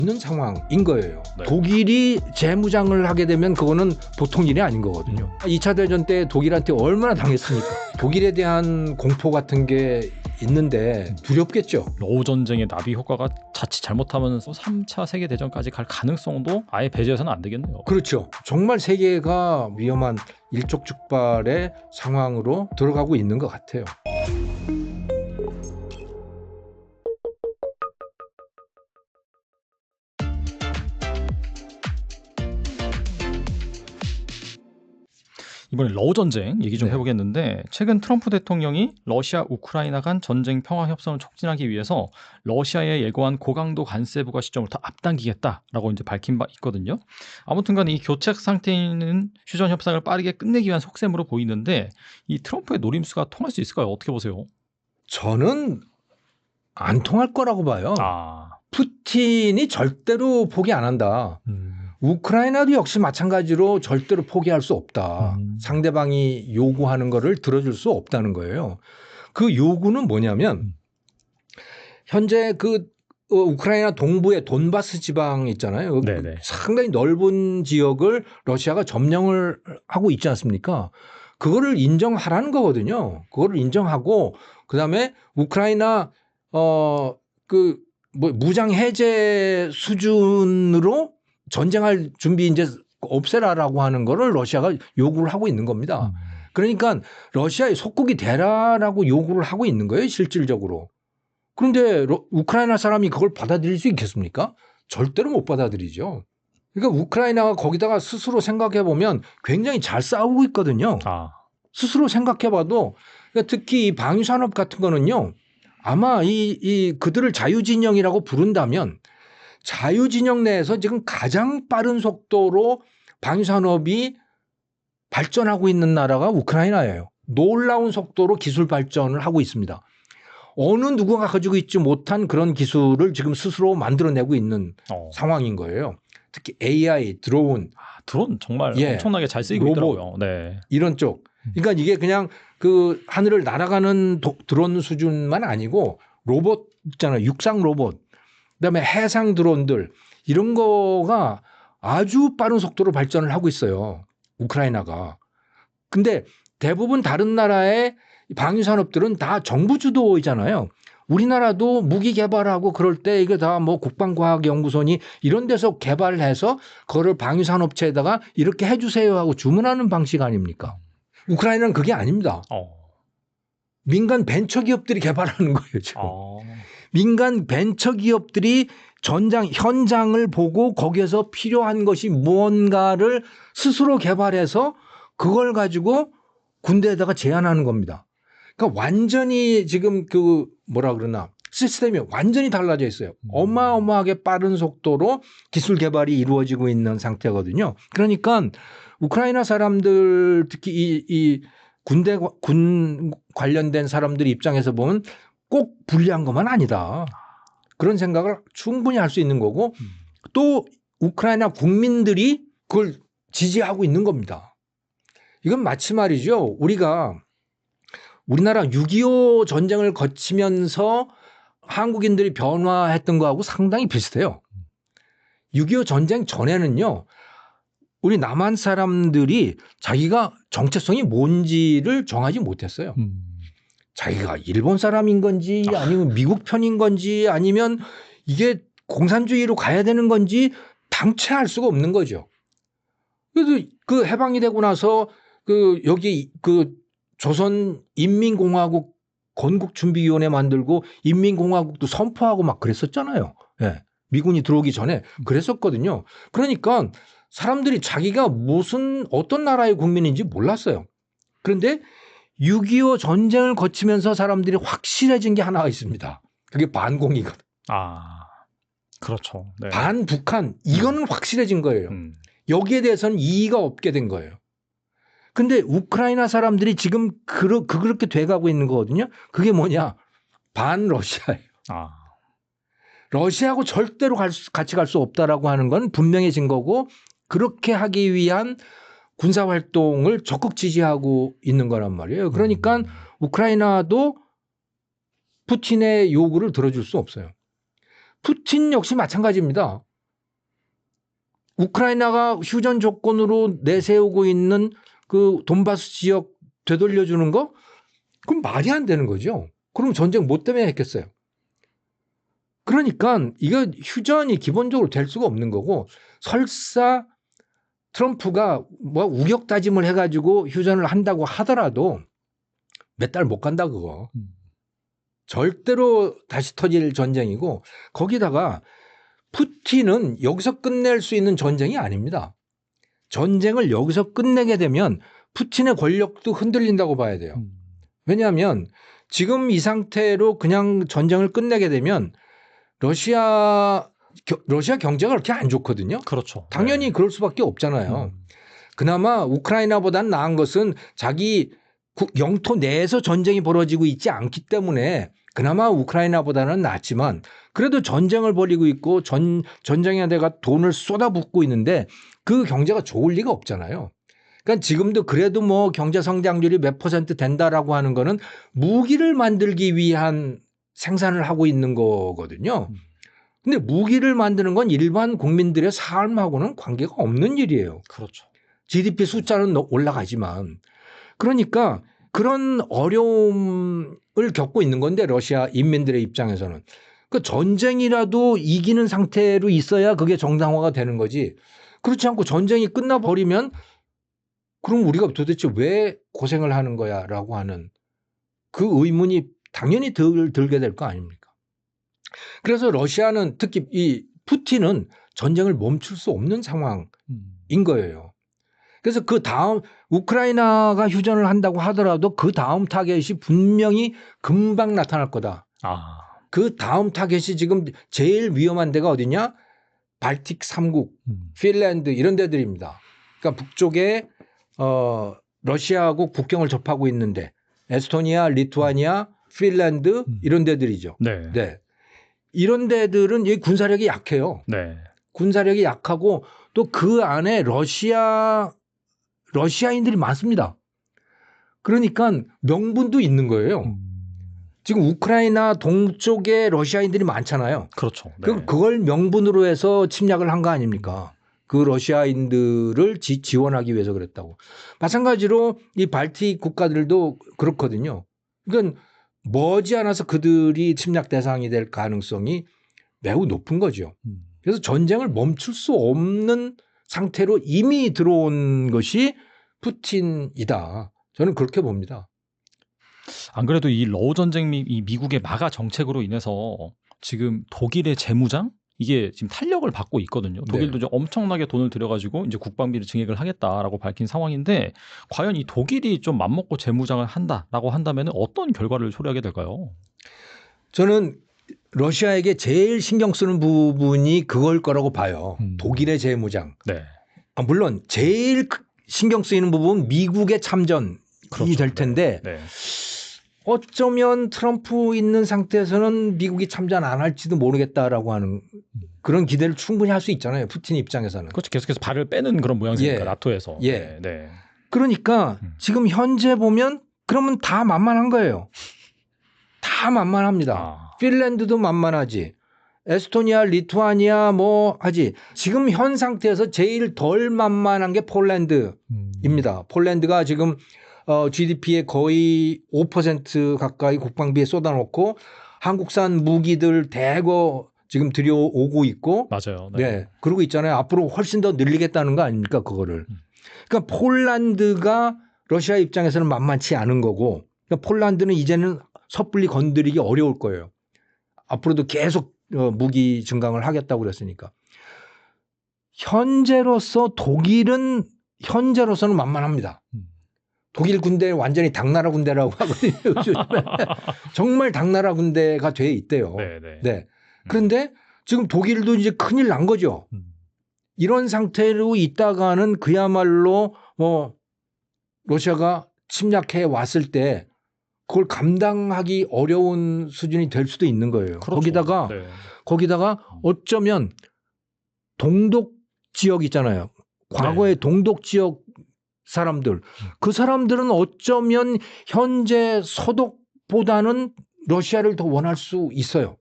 있는 상황인 거예요. 네. 독일이 재무장을 하게 되면 그거는 보통 일이 아닌 거거든요. 2차 대전 때 독일한테 얼마나 당했습니까? 독일에 대한 공포 같은 게 있는데 두렵겠죠. 러우 전쟁의 나비 효과가 자칫 잘못하면 3차 세계대전까지 갈 가능성도 아예 배제해서는 안 되겠네요. 그렇죠. 정말 세계가 위험한 일촉즉발의 상황으로 들어가고 있는 것 같아요. 이번에 러우 전쟁 얘기 좀 네. 해보겠는데, 최근 트럼프 대통령이 러시아 우크라이나 간 전쟁 평화 협상을 촉진하기 위해서 러시아에 예고한 고강도 관세 부과 시점을 더 앞당기겠다라고 이제 밝힌 바 있거든요. 아무튼간 이 교착 상태에 있는 휴전 협상을 빠르게 끝내기 위한 속셈으로 보이는데, 이 트럼프의 노림수가 통할 수 있을까요? 어떻게 보세요? 저는 안 통할 거라고 봐요. 푸틴이 절대로 포기 안 한다. 우크라이나도 역시 마찬가지로 절대로 포기할 수 없다. 상대방이 요구하는 거를 들어줄 수 없다는 거예요. 그 요구는 뭐냐면 현재 우크라이나 동부의 돈바스 지방 있잖아요. 네네. 상당히 넓은 지역을 러시아가 점령을 하고 있지 않습니까? 그거를 인정하라는 거거든요. 그거를 인정하고 그다음에 우크라이나 무장 해제 수준으로 전쟁할 준비 이제 없애라라고 하는 거를 러시아가 요구를 하고 있는 겁니다. 그러니까 러시아의 속국이 되라라고 요구를 하고 있는 거예요, 실질적으로. 그런데 우크라이나 사람이 그걸 받아들일 수 있겠습니까? 절대로 못 받아들이죠. 그러니까 우크라이나가 거기다가 스스로 생각해 보면 굉장히 잘 싸우고 있거든요. 스스로 생각해 봐도 그러니까 특히 이 방위산업 같은 거는요. 아마 그들을 자유진영이라고 부른다면 자유진영 내에서 지금 가장 빠른 속도로 방위산업이 발전하고 있는 나라가 우크라이나예요. 놀라운 속도로 기술 발전을 하고 있습니다. 어느 누구가 가지고 있지 못한 그런 기술을 지금 스스로 만들어내고 있는 상황인 거예요. 특히 AI, 드론. 드론 정말 예, 엄청나게 잘 쓰이고 로봇, 있더라고요. 네. 이런 쪽. 그러니까 이게 그냥 그 하늘을 날아가는 드론 수준만 아니고 로봇 있잖아요. 육상 로봇. 그다음에 해상 드론들 이런 거가 아주 빠른 속도로 발전을 하고 있어요. 우크라이나가. 근데 대부분 다른 나라의 방위 산업들은 다 정부 주도이잖아요. 우리나라도 무기 개발하고 그럴 때 이거 다 뭐 국방과학연구소니 이런 데서 개발해서 그거를 방위 산업체에다가 이렇게 해주세요 하고 주문하는 방식 아닙니까? 우크라이나는 그게 아닙니다. 민간 벤처기업들이 개발하는 거예요, 지금. 민간 벤처기업들이 현장을 보고 거기에서 필요한 것이 무언가를 스스로 개발해서 그걸 가지고 군대에다가 제안하는 겁니다. 그러니까 완전히 지금 시스템이 완전히 달라져 있어요. 어마어마하게 빠른 속도로 기술 개발이 이루어지고 있는 상태거든요. 그러니까 우크라이나 사람들 특히 이 군 관련된 사람들 입장에서 보면 꼭 불리한 것만 아니다. 그런 생각을 충분히 할 수 있는 거고 또 우크라이나 국민들이 그걸 지지하고 있는 겁니다. 이건 마치 말이죠. 우리나라 6.25 전쟁을 거치면서 한국인들이 변화했던 거하고 상당히 비슷해요. 6.25 전쟁 전에는요. 우리 남한 사람들이 자기가 정체성이 뭔지를 정하지 못했어요. 자기가 일본 사람인 건지 아니면 미국 편인 건지 아니면 이게 공산주의로 가야 되는 건지 당최 알 수가 없는 거죠. 그래서 그 해방이 되고 나서 여기 조선인민공화국 건국준비위원회 만들고 인민공화국도 선포하고 막 그랬었잖아요. 예. 미군이 들어오기 전에 그랬었거든요. 그러니까 사람들이 자기가 어떤 나라의 국민인지 몰랐어요. 그런데 6.25 전쟁을 거치면서 사람들이 확실해진 게 하나가 있습니다. 그게 반공이거든. 그렇죠. 네. 반북한 이거는 확실해진 거예요. 여기에 대해서는 이의가 없게 된 거예요. 근데 우크라이나 사람들이 지금 그렇게 돼가고 있는 거거든요. 그게 뭐냐? 반러시아예요. 러시아하고 절대로 같이 갈 수 없다라고 하는 건 분명해진 거고 그렇게 하기 위한 군사활동을 적극 지지하고 있는 거란 말이에요. 그러니까 우크라이나도 푸틴의 요구를 들어줄 수 없어요. 푸틴 역시 마찬가지입니다. 우크라이나가 휴전 조건으로 내세우고 있는 그 돈바스 지역 되돌려주는 거? 그럼 말이 안 되는 거죠. 그럼 전쟁 뭐 때문에 했겠어요? 그러니까 이거 휴전이 기본적으로 될 수가 없는 거고 설사 트럼프가 뭐 우격다짐을 해가지고 휴전을 한다고 하더라도 몇 달 못 간다 그거. 절대로 다시 터질 전쟁이고 거기다가 푸틴은 여기서 끝낼 수 있는 전쟁이 아닙니다. 전쟁을 여기서 끝내게 되면 푸틴의 권력도 흔들린다고 봐야 돼요. 왜냐하면 지금 이 상태로 그냥 전쟁을 끝내게 되면 러시아 경제가 그렇게 안 좋거든요. 그렇죠. 당연히 네. 그럴 수밖에 없잖아요. 그나마 우크라이나보다는 나은 것은 자기 영토 내에서 전쟁이 벌어지고 있지 않기 때문에 그나마 우크라이나보다는 낫지만 그래도 전쟁을 벌이고 있고 전쟁에 내가 돈을 쏟아붓고 있는데 그 경제가 좋을 리가 없잖아요. 그러니까 지금도 그래도 뭐 경제 성장률이 몇 % 된다라고 하는 거는 무기를 만들기 위한 생산을 하고 있는 거거든요. 근데 무기를 만드는 건 일반 국민들의 삶하고는 관계가 없는 일이에요. 그렇죠. GDP 숫자는 올라가지만. 그러니까 그런 어려움을 겪고 있는 건데 러시아 인민들의 입장에서는. 그 전쟁이라도 이기는 상태로 있어야 그게 정상화가 되는 거지. 그렇지 않고 전쟁이 끝나버리면 그럼 우리가 도대체 왜 고생을 하는 거야 라고 하는 그 의문이 당연히 들게 될 거 아닙니까? 그래서 러시아는 특히 이 푸틴은 전쟁을 멈출 수 없는 상황인 거예요. 그래서 그 다음 우크라이나가 휴전을 한다고 하더라도 그 다음 타겟이 분명히 금방 나타날 거다. 그 다음 타겟이 지금 제일 위험한 데가 어디냐? 발틱 3국, 핀란드 이런 데들입니다. 그러니까 북쪽에 러시아하고 국경을 접하고 있는데 에스토니아, 리투아니아, 핀란드 이런 데들이죠. 네. 네. 이런 데들은 이 군사력이 약해요. 네. 군사력이 약하고 또 그 안에 러시아인들이 많습니다. 그러니까 명분도 있는 거예요. 지금 우크라이나 동쪽에 러시아인들이 많잖아요. 그렇죠. 네. 그걸 명분으로 해서 침략을 한 거 아닙니까? 그 러시아인들을 지원하기 위해서 그랬다고. 마찬가지로 이 발틱 국가들도 그렇거든요. 그러니까 머지않아서 그들이 침략 대상이 될 가능성이 매우 높은 거죠. 그래서 전쟁을 멈출 수 없는 상태로 이미 들어온 것이 푸틴이다. 저는 그렇게 봅니다. 안 그래도 이 러우 전쟁 이 미국의 마가 정책으로 인해서 지금 독일의 재무장 이게 지금 탄력을 받고 있거든요. 독일도 네. 엄청나게 돈을 들여가지고 이제 국방비를 증액을 하겠다라고 밝힌 상황인데 과연 이 독일이 좀 맘먹고 재무장을 한다라고 한다면 어떤 결과를 초래하게 될까요? 저는 러시아에게 제일 신경 쓰는 부분이 그걸 거라고 봐요. 독일의 재무장. 네. 물론 제일 신경 쓰이는 부분은 미국의 참전이 그렇죠. 될 텐데 네. 어쩌면 트럼프 있는 상태에서는 미국이 참전 안 할지도 모르겠다라고 하는 그런 기대를 충분히 할 수 있잖아요. 푸틴 입장에서는. 그렇죠. 계속해서 발을 빼는 그런 모양새니까 예. 나토에서. 예. 네. 네. 그러니까 지금 현재 보면 그러면 다 만만한 거예요. 다 만만합니다. 핀란드도 만만하지. 에스토니아, 리투아니아 뭐 하지. 지금 현 상태에서 제일 덜 만만한 게 폴란드입니다. 폴란드가 지금 GDP의 거의 5% 가까이 국방비에 쏟아놓고 한국산 무기들 대거 지금 들여오고 있고. 맞아요. 네. 네. 그러고 있잖아요. 앞으로 훨씬 더 늘리겠다는 거 아닙니까? 그거를. 그러니까 폴란드가 러시아 입장에서는 만만치 않은 거고 그러니까 폴란드는 이제는 섣불리 건드리기 어려울 거예요. 앞으로도 계속 무기 증강을 하겠다고 그랬으니까. 독일은 현재로서는 만만합니다. 독일 군대 완전히 당나라 군대라고 하거든요. 정말 당나라 군대가 돼 있대요. 네. 그런데 지금 독일도 이제 큰일 난 거죠. 이런 상태로 있다가는 그야말로 뭐 러시아가 침략해 왔을 때 그걸 감당하기 어려운 수준이 될 수도 있는 거예요. 그렇죠. 거기다가 어쩌면 동독 지역 있잖아요. 과거의 동독 지역 사람들. 그 사람들은 어쩌면 현재 서독보다는 러시아를 더 원할 수 있어요.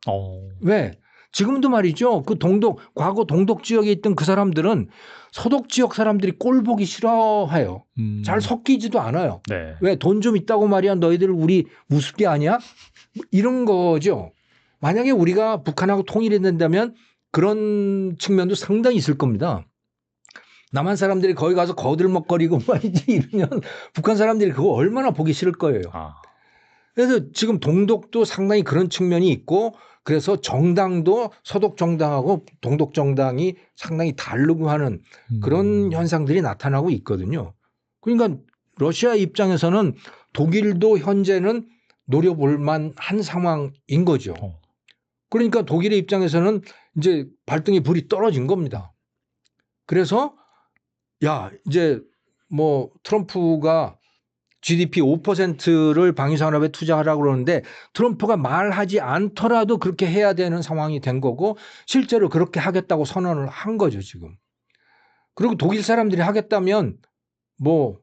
왜? 지금도 말이죠. 그 과거 동독 지역에 있던 그 사람들은 서독 지역 사람들이 꼴 보기 싫어해요. 잘 섞이지도 않아요. 네. 왜 돈 좀 있다고 말이야 너희들 우리 무섭게 아니야? 이런 거죠. 만약에 우리가 북한하고 통일이 된다면 그런 측면도 상당히 있을 겁니다. 남한 사람들이 거기 가서 거들먹거리고 말이지 이러면 북한 사람들이 그거 얼마나 보기 싫을 거예요. 아. 그래서 지금 동독도 상당히 그런 측면이 있고 그래서 정당도 서독 정당하고 동독 정당이 상당히 다르고 하는 그런 현상들이 나타나고 있거든요. 그러니까 러시아 입장에서는 독일도 현재는 노려볼 만한 상황인 거죠. 그러니까 독일의 입장에서는 이제 발등에 불이 떨어진 겁니다. 그래서 야 이제 뭐 트럼프가 GDP 5%를 방위산업에 투자하라고 그러는데 트럼프가 말하지 않더라도 그렇게 해야 되는 상황이 된 거고 실제로 그렇게 하겠다고 선언을 한 거죠 지금. 그리고 독일 사람들이 하겠다면 뭐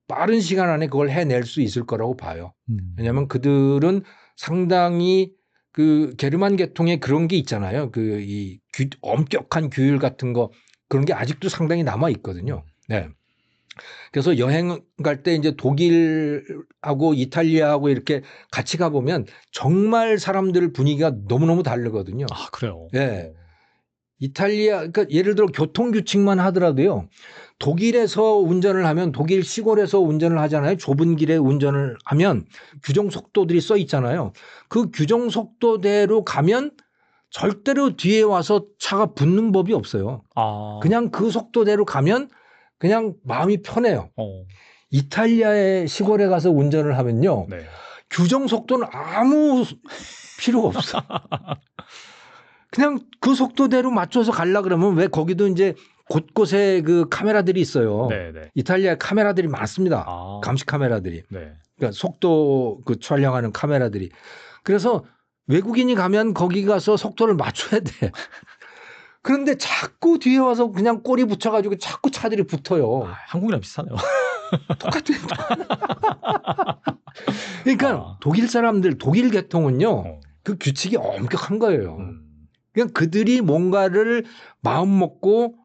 빠른 시간 안에 그걸 해낼 수 있을 거라고 봐요. 왜냐하면 그들은 상당히 그 게르만 계통에 그런 게 있잖아요. 그 이 엄격한 규율 같은 거 그런 게 아직도 상당히 남아 있거든요. 네. 그래서 여행 갈 때 이제 독일하고 이탈리아하고 이렇게 같이 가보면 정말 사람들 분위기가 너무너무 다르거든요. 아, 그래요? 네. 이탈리아, 그러니까 예를 들어 교통규칙만 하더라도요. 독일에서 운전을 하면 독일 시골에서 운전을 하잖아요. 좁은 길에 운전을 하면 규정 속도들이 써 있잖아요. 그 규정 속도대로 가면 절대로 뒤에 와서 차가 붙는 법이 없어요. 아. 그냥 그 속도대로 가면 그냥 마음이 편해요. 이탈리아의 시골에 가서 운전을 하면요. 네. 규정 속도는 아무 필요가 없어. 그냥 그 속도대로 맞춰서 가려 그러면 왜 거기도 이제 곳곳에 그 카메라들이 있어요. 네. 이탈리아에 카메라들이 많습니다. 아. 감시 카메라들이. 네. 그러니까 속도 그 촬영하는 카메라들이. 그래서 외국인이 가면 거기 가서 속도를 맞춰야 돼. 그런데 자꾸 뒤에 와서 그냥 꼬리 붙여가지고 자꾸 차들이 붙어요. 아, 한국이랑 비슷하네요. 똑같아요. 그러니까 독일 사람들, 독일 계통은요. 그 규칙이 엄격한 거예요. 그냥 그들이 뭔가를 마음 먹고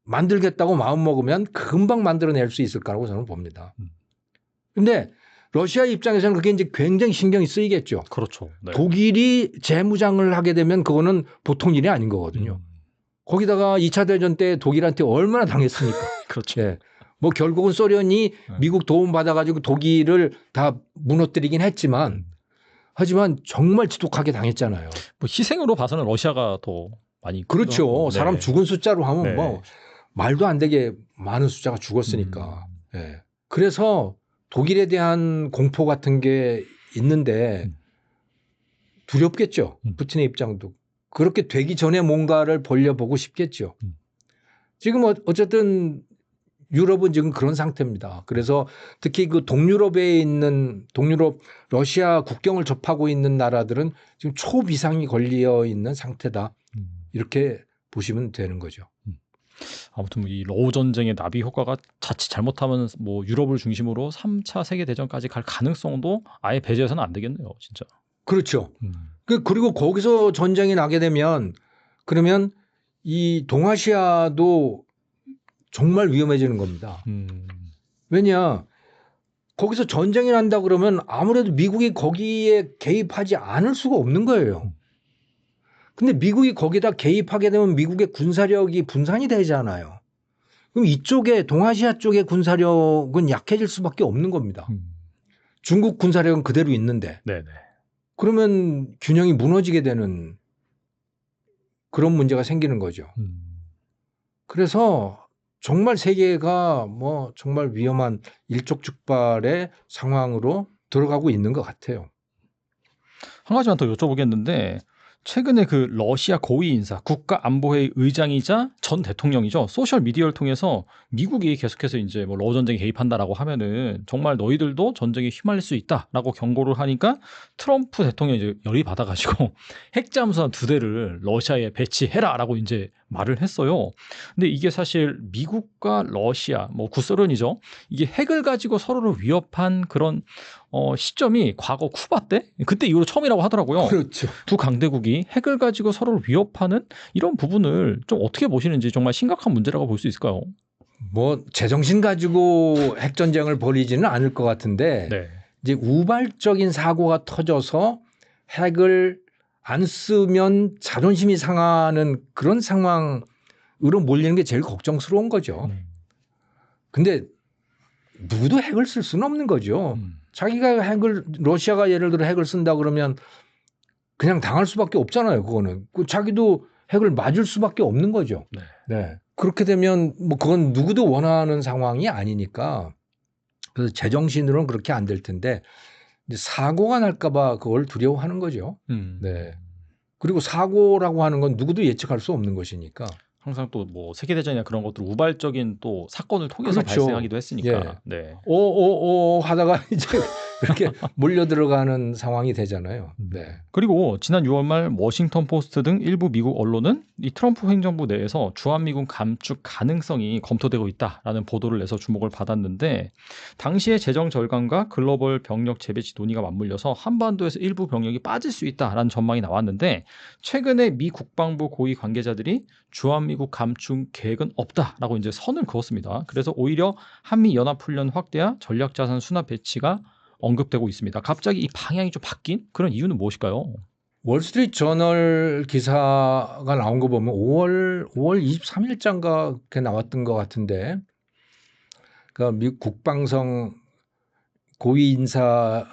만들겠다고 마음 먹으면 금방 만들어낼 수 있을 거라고 저는 봅니다. 근데 러시아 입장에서는 그게 이제 굉장히 신경이 쓰이겠죠. 그렇죠. 네. 독일이 재무장을 하게 되면 그거는 보통 일이 아닌 거거든요. 거기다가 2차 대전 때 독일한테 얼마나 당했습니까? 그렇죠. 예. 뭐 결국은 소련이 미국 도움 받아가지고 독일을 다 무너뜨리긴 했지만 하지만 정말 지독하게 당했잖아요. 뭐 희생으로 봐서는 러시아가 더 많이 그렇죠. 네. 사람 죽은 숫자로 하면 네. 뭐 말도 안 되게 많은 숫자가 죽었으니까. 예. 그래서 독일에 대한 공포 같은 게 있는데 두렵겠죠. 푸틴의 입장도. 그렇게 되기 전에 뭔가를 벌려보고 싶겠죠. 지금 어쨌든 유럽은 지금 그런 상태입니다. 그래서 특히 그 동유럽에 있는 러시아 국경을 접하고 있는 나라들은 지금 초비상이 걸려 있는 상태다. 이렇게 보시면 되는 거죠. 아무튼 이 러우 전쟁의 나비 효과가 자칫 잘못하면 뭐 유럽을 중심으로 3차 세계 대전까지 갈 가능성도 아예 배제해서는 안 되겠네요, 진짜. 그렇죠. 그리고 거기서 전쟁이 나게 되면 그러면 이 동아시아도 정말 위험해지는 겁니다. 왜냐? 거기서 전쟁이 난다 그러면 아무래도 미국이 거기에 개입하지 않을 수가 없는 거예요. 근데 미국이 거기다 개입하게 되면 미국의 군사력이 분산이 되잖아요. 그럼 이쪽에 동아시아 쪽의 군사력은 약해질 수밖에 없는 겁니다. 중국 군사력은 그대로 있는데. 네네. 그러면 균형이 무너지게 되는 그런 문제가 생기는 거죠. 그래서 정말 세계가 뭐 정말 위험한 일촉즉발의 상황으로 들어가고 있는 것 같아요. 한 가지만 더 여쭤보겠는데 최근에 그 러시아 고위 인사 국가안보회의 의장이자 전 대통령이죠. 소셜 미디어를 통해서 미국이 계속해서 이제 뭐 러우 전쟁에 개입한다라고 하면은 정말 너희들도 전쟁에 휘말릴 수 있다라고 경고를 하니까 트럼프 대통령이 이제 열이 받아가지고 핵잠수함 2대를 러시아에 배치해라라고 이제 말을 했어요. 근데 이게 사실 미국과 러시아, 뭐 구소련이죠. 이게 핵을 가지고 서로를 위협한 그런 시점이 과거 쿠바 때 그때 이후로 처음이라고 하더라고요. 그렇죠. 두 강대국이 핵을 가지고 서로를 위협하는 이런 부분을 좀 어떻게 보시는지 정말 심각한 문제라고 볼 수 있을까요? 뭐 제정신 가지고 핵전쟁을 벌이지는 않을 것 같은데 네. 이제 우발적인 사고가 터져서 핵을 안 쓰면 자존심이 상하는 그런 상황으로 몰리는 게 제일 걱정스러운 거죠. 근데 누구도 핵을 쓸 수는 없는 거죠. 자기가 러시아가 예를 들어 핵을 쓴다 그러면 그냥 당할 수밖에 없잖아요. 그거는. 자기도 핵을 맞을 수밖에 없는 거죠. 네. 네. 그렇게 되면 뭐 그건 누구도 원하는 상황이 아니니까 그래서 제정신으로는 그렇게 안 될 텐데 이제 사고가 날까봐 그걸 두려워하는 거죠. 네. 그리고 사고라고 하는 건 누구도 예측할 수 없는 것이니까. 항상 또 뭐 세계대전이나 그런 것들 우발적인 또 사건을 통해서 그렇죠. 발생하기도 했으니까. 예. 네. 오 하다가 이제 이렇게 몰려 들어가는 상황이 되잖아요. 네. 그리고 지난 6월 말 워싱턴 포스트 등 일부 미국 언론은 이 트럼프 행정부 내에서 주한미군 감축 가능성이 검토되고 있다라는 보도를 내서 주목을 받았는데 당시의 재정 절감과 글로벌 병력 재배치 논의가 맞물려서 한반도에서 일부 병력이 빠질 수 있다라는 전망이 나왔는데 최근에 미 국방부 고위 관계자들이 주한미군 감축 계획은 없다라고 이제 선을 그었습니다. 그래서 오히려 한미 연합훈련 확대와 전략자산 수납 배치가 언급되고 있습니다. 갑자기 이 방향이 좀 바뀐 그런 이유는 무엇일까요? 월스트리트 저널 기사가 나온 거 보면 5월 23일자인가 그렇게 나왔던 것 같은데 그러니까 미국 국방성 고위 인사를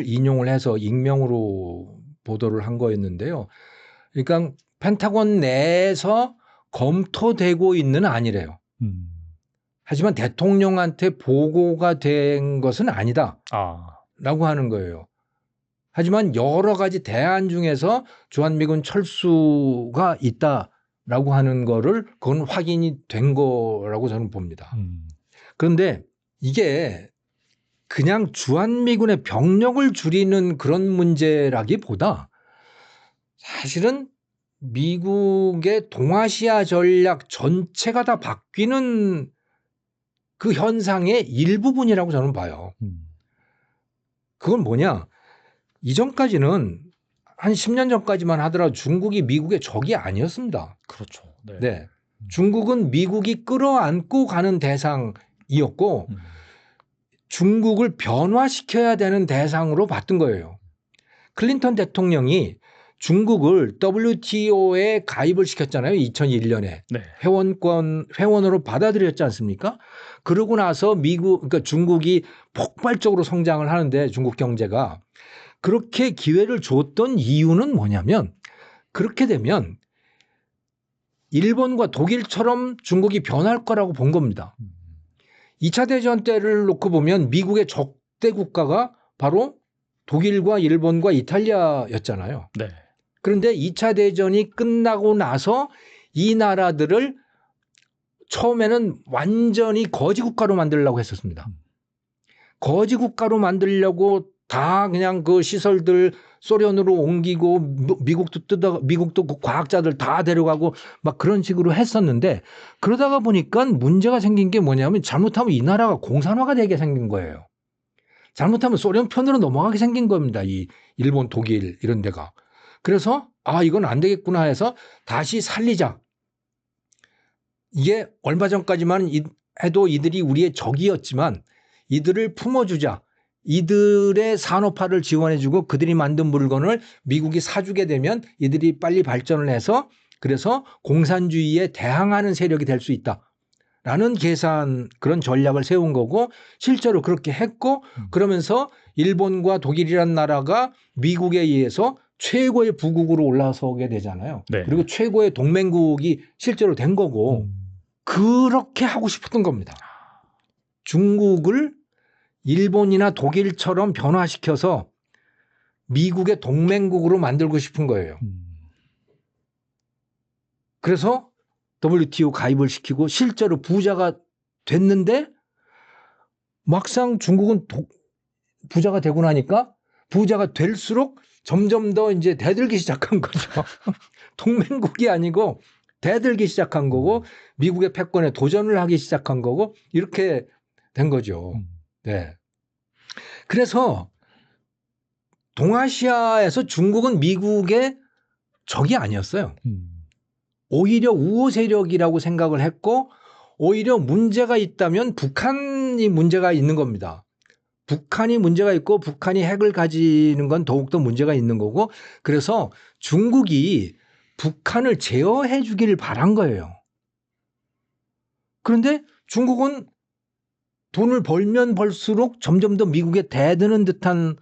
인용을 해서 익명으로 보도를 한 거였는데요. 그러니까 펜타곤 내에서 검토되고 있는 아니래요. 하지만 대통령한테 보고가 된 것은 아니다라고 하는 거예요. 하지만 여러 가지 대안 중에서 주한미군 철수가 있다라고 하는 거를 그건 확인이 된 거라고 저는 봅니다. 그런데 이게 그냥 주한미군의 병력을 줄이는 그런 문제라기보다 사실은 미국의 동아시아 전략 전체가 다 바뀌는 그 현상의 일부분이라고 저는 봐요. 그건 뭐냐? 이전까지는 한 10년 전까지만 하더라도 중국이 미국의 적이 아니었습니다. 그렇죠. 네. 네. 중국은 미국이 끌어안고 가는 대상이었고 중국을 변화시켜야 되는 대상으로 봤던 거예요. 클린턴 대통령이 중국을 WTO에 가입을 시켰잖아요. 2001년에. 네. 회원으로 받아들였지 않습니까? 그러고 나서 그러니까 중국이 폭발적으로 성장을 하는데 중국 경제가 그렇게 기회를 줬던 이유는 뭐냐면 그렇게 되면 일본과 독일처럼 중국이 변할 거라고 본 겁니다. 2차 대전 때를 놓고 보면 미국의 적대 국가가 바로 독일과 일본과 이탈리아였잖아요. 네. 그런데 2차 대전이 끝나고 나서 이 나라들을 처음에는 완전히 거지 국가로 만들려고 했었습니다. 거지 국가로 만들려고 다 그냥 그 시설들 소련으로 옮기고 미국도 그 과학자들 다 데려가고 막 그런 식으로 했었는데 그러다가 보니까 문제가 생긴 게 뭐냐면 잘못하면 이 나라가 공산화가 되게 생긴 거예요. 잘못하면 소련 편으로 넘어가게 생긴 겁니다. 이 일본, 독일 이런 데가. 그래서 이건 안 되겠구나 해서 다시 살리자. 이게 얼마 전까지만 해도 이들이 우리의 적이었지만 이들을 품어주자. 이들의 산업화를 지원해주고 그들이 만든 물건을 미국이 사주게 되면 이들이 빨리 발전을 해서 그래서 공산주의에 대항하는 세력이 될 수 있다라는 계산 그런 전략을 세운 거고 실제로 그렇게 했고 그러면서 일본과 독일이라는 나라가 미국에 의해서 최고의 부국으로 올라서게 되잖아요. 네. 그리고 최고의 동맹국이 실제로 된 거고 그렇게 하고 싶었던 겁니다. 중국을 일본이나 독일처럼 변화시켜서 미국의 동맹국으로 만들고 싶은 거예요. 그래서 WTO 가입을 시키고 실제로 부자가 됐는데 막상 중국은 부자가 되고 나니까 부자가 될수록 점점 더 이제 대들기 시작한 거죠. 동맹국이 아니고 대들기 시작한 거고 미국의 패권에 도전을 하기 시작한 거고 이렇게 된 거죠. 네. 그래서 동아시아에서 중국은 미국의 적이 아니었어요. 오히려 우호 세력이라고 생각을 했고 오히려 문제가 있다면 북한이 문제가 있는 겁니다. 북한이 문제가 있고 북한이 핵을 가지는 건 더욱더 문제가 있는 거고 그래서 중국이 북한을 제어해 주기를 바란 거예요. 그런데 중국은 돈을 벌면 벌수록 점점 더 미국에 대드는 듯한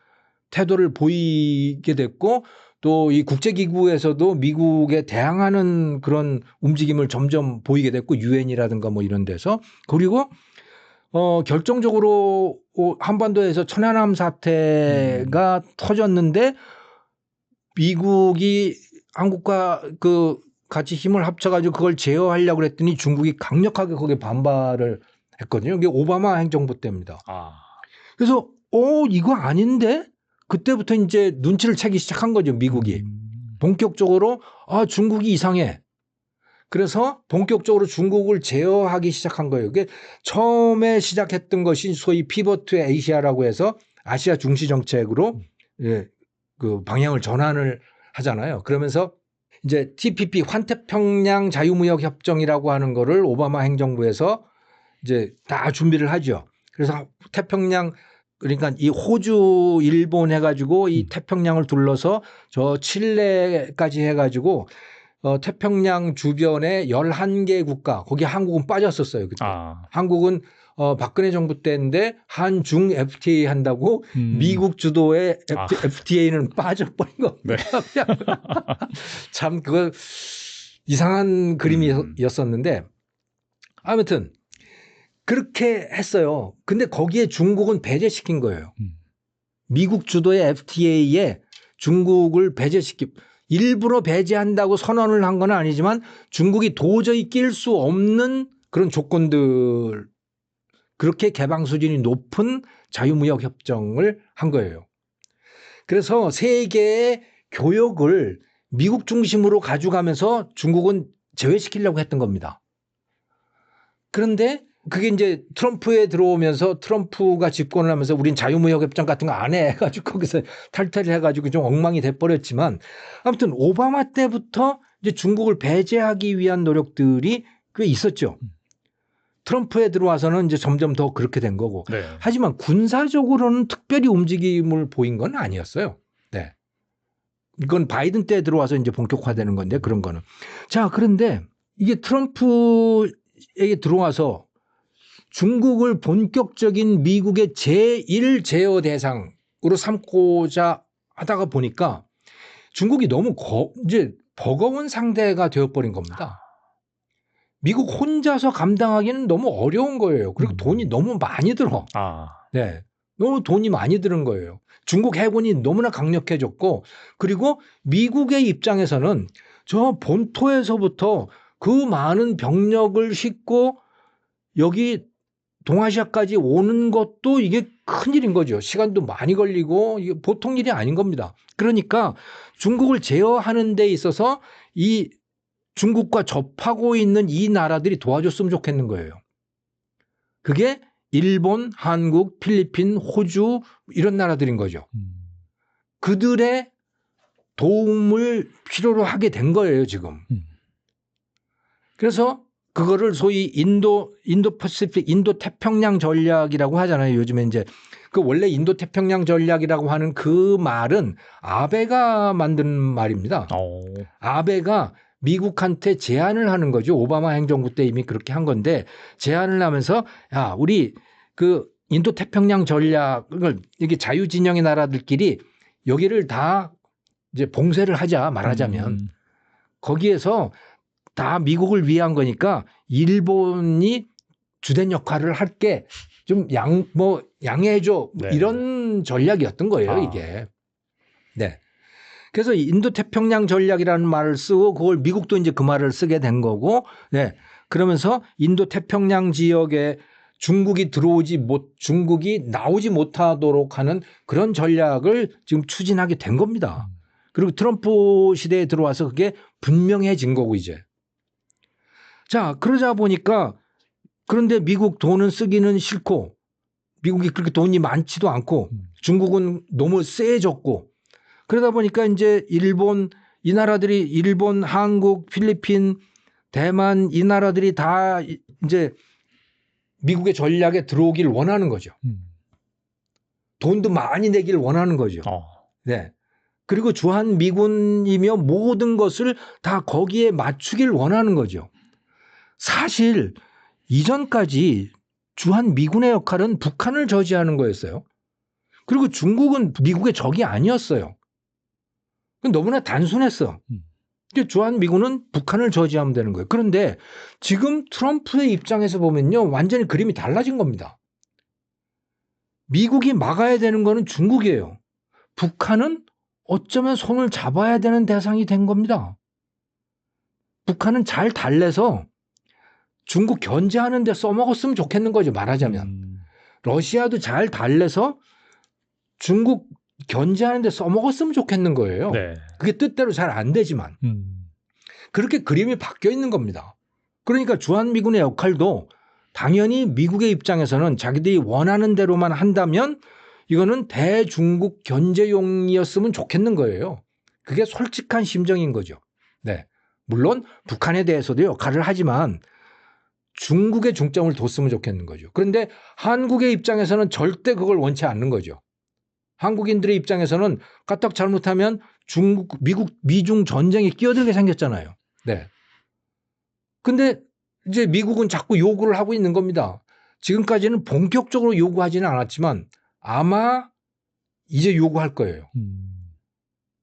태도를 보이게 됐고 또 이 국제기구에서도 미국에 대항하는 그런 움직임을 점점 보이게 됐고 유엔이라든가 뭐 이런 데서 그리고 결정적으로 한반도에서 천안함 사태가 터졌는데 미국이 한국과 같이 힘을 합쳐가지고 그걸 제어하려고 그랬더니 중국이 강력하게 거기에 반발을 했거든요. 이게 오바마 행정부 때입니다. 그래서 이거 아닌데 그때부터 이제 눈치를 채기 시작한 거죠. 미국이 본격적으로 중국이 이상해. 그래서 본격적으로 중국을 제어하기 시작한 거예요. 이게 처음에 시작했던 것이 소위 피벗 투 아시아라고 해서 아시아 중시 정책으로 그 방향을 전환을 하잖아요. 그러면서 이제 TPP 환태평양 자유무역 협정이라고 하는 거를 오바마 행정부에서 이제 다 준비를 하죠. 그래서 태평양 그러니까 이 호주, 일본 해가지고 이 태평양을 둘러서 저 칠레까지 해가지고 태평양 주변에 11개 국가 거기 한국은 빠졌었어요. 그때. 한국은 박근혜 정부 때인데 한중 FTA 한다고 미국 주도의 FTA는 빠져버린 겁니다. 네. 참 그거 이상한 그림이었었는데 아무튼 그렇게 했어요. 근데 거기에 중국은 배제시킨 거예요. 미국 주도의 FTA에 중국을 일부러 배제한다고 선언을 한 건 아니지만 중국이 도저히 낄 수 없는 그런 조건들 그렇게 개방 수준이 높은 자유무역 협정을 한 거예요. 그래서 세계의 교역을 미국 중심으로 가져가면서 중국은 제외시키려고 했던 겁니다. 그런데 그게 이제 트럼프에 들어오면서 트럼프가 집권을 하면서 우린 자유무역 협정 같은 거 안 해 해가지고 거기서 탈퇴를 해가지고 좀 엉망이 돼버렸지만 아무튼 오바마 때부터 이제 중국을 배제하기 위한 노력들이 꽤 있었죠. 트럼프에 들어와서는 이제 점점 더 그렇게 된 거고. 네. 하지만 군사적으로는 특별히 움직임을 보인 건 아니었어요. 네. 이건 바이든 때 들어와서 이제 본격화되는 건데 그런 거는. 자, 그런데 이게 트럼프에게 들어와서 중국을 본격적인 미국의 제1 제어 대상으로 삼고자 하다가 보니까 중국이 너무 이제 버거운 상대가 되어버린 겁니다. 미국 혼자서 감당하기는 너무 어려운 거예요. 그리고 돈이 너무 많이 들어. 네, 너무 돈이 많이 드는 거예요. 중국 해군이 너무나 강력해졌고 그리고 미국의 입장에서는 저 본토에서부터 그 많은 병력을 싣고 여기 동아시아까지 오는 것도 이게 큰일인 거죠. 시간도 많이 걸리고 이게 보통 일이 아닌 겁니다. 그러니까 중국을 제어하는 데 있어서 이 중국과 접하고 있는 이 나라들이 도와줬으면 좋겠는 거예요. 그게 일본, 한국, 필리핀, 호주 이런 나라들인 거죠. 그들의 도움을 필요로 하게 된 거예요, 지금. 그래서 그거를 소위 인도 패시픽, 인도 태평양 전략이라고 하잖아요. 요즘에 이제 그 원래 인도 태평양 전략이라고 하는 그 말은 아베가 만든 말입니다. 아베가 미국한테 제안을 하는 거죠. 오바마 행정부 때 이미 그렇게 한 건데 제안을 하면서 야, 우리 그 인도 태평양 전략을 이게 자유진영의 나라들끼리 여기를 다 이제 봉쇄를 하자 말하자면 거기에서 다 미국을 위한 거니까 일본이 주된 역할을 할게 좀 양해해줘 네. 이런 전략이었던 거예요 이게. 네. 그래서 인도 태평양 전략이라는 말을 쓰고 그걸 미국도 이제 그 말을 쓰게 된 거고, 네. 그러면서 인도 태평양 지역에 중국이 나오지 못하도록 하는 그런 전략을 지금 추진하게 된 겁니다. 그리고 트럼프 시대에 들어와서 그게 분명해진 거고 이제. 자, 그러자 보니까 그런데 미국 돈은 쓰기는 싫고 미국이 그렇게 돈이 많지도 않고 중국은 너무 세졌고 그러다 보니까 이제 일본, 한국, 필리핀, 대만 이 나라들이 다 이제 미국의 전략에 들어오길 원하는 거죠. 돈도 많이 내길 원하는 거죠. 네. 그리고 주한 미군이며 모든 것을 다 거기에 맞추길 원하는 거죠. 사실 이전까지 주한 미군의 역할은 북한을 저지하는 거였어요. 그리고 중국은 미국의 적이 아니었어요. 너무나 단순했어. 주한 미군은 북한을 저지하면 되는 거예요. 그런데 지금 트럼프의 입장에서 보면요. 완전히 그림이 달라진 겁니다. 미국이 막아야 되는 거는 중국이에요. 북한은 어쩌면 손을 잡아야 되는 대상이 된 겁니다. 북한은 잘 달래서 중국 견제하는 데 써먹었으면 좋겠는 거죠. 말하자면. 러시아도 잘 달래서 중국 견제하는 데 써먹었으면 좋겠는 거예요. 네. 그게 뜻대로 잘 안 되지만. 그렇게 그림이 바뀌어 있는 겁니다. 그러니까 주한미군의 역할도 당연히 미국의 입장에서는 자기들이 원하는 대로만 한다면 이거는 대중국 견제용이었으면 좋겠는 거예요. 그게 솔직한 심정인 거죠. 네. 물론 북한에 대해서도 역할을 하지만 중국의 중점을 뒀으면 좋겠는 거죠. 그런데 한국의 입장에서는 절대 그걸 원치 않는 거죠. 한국인들의 입장에서는 까딱 잘못하면 미중 전쟁에 끼어들게 생겼잖아요. 네. 근데 이제 미국은 자꾸 요구를 하고 있는 겁니다. 지금까지는 본격적으로 요구하지는 않았지만 아마 이제 요구할 거예요.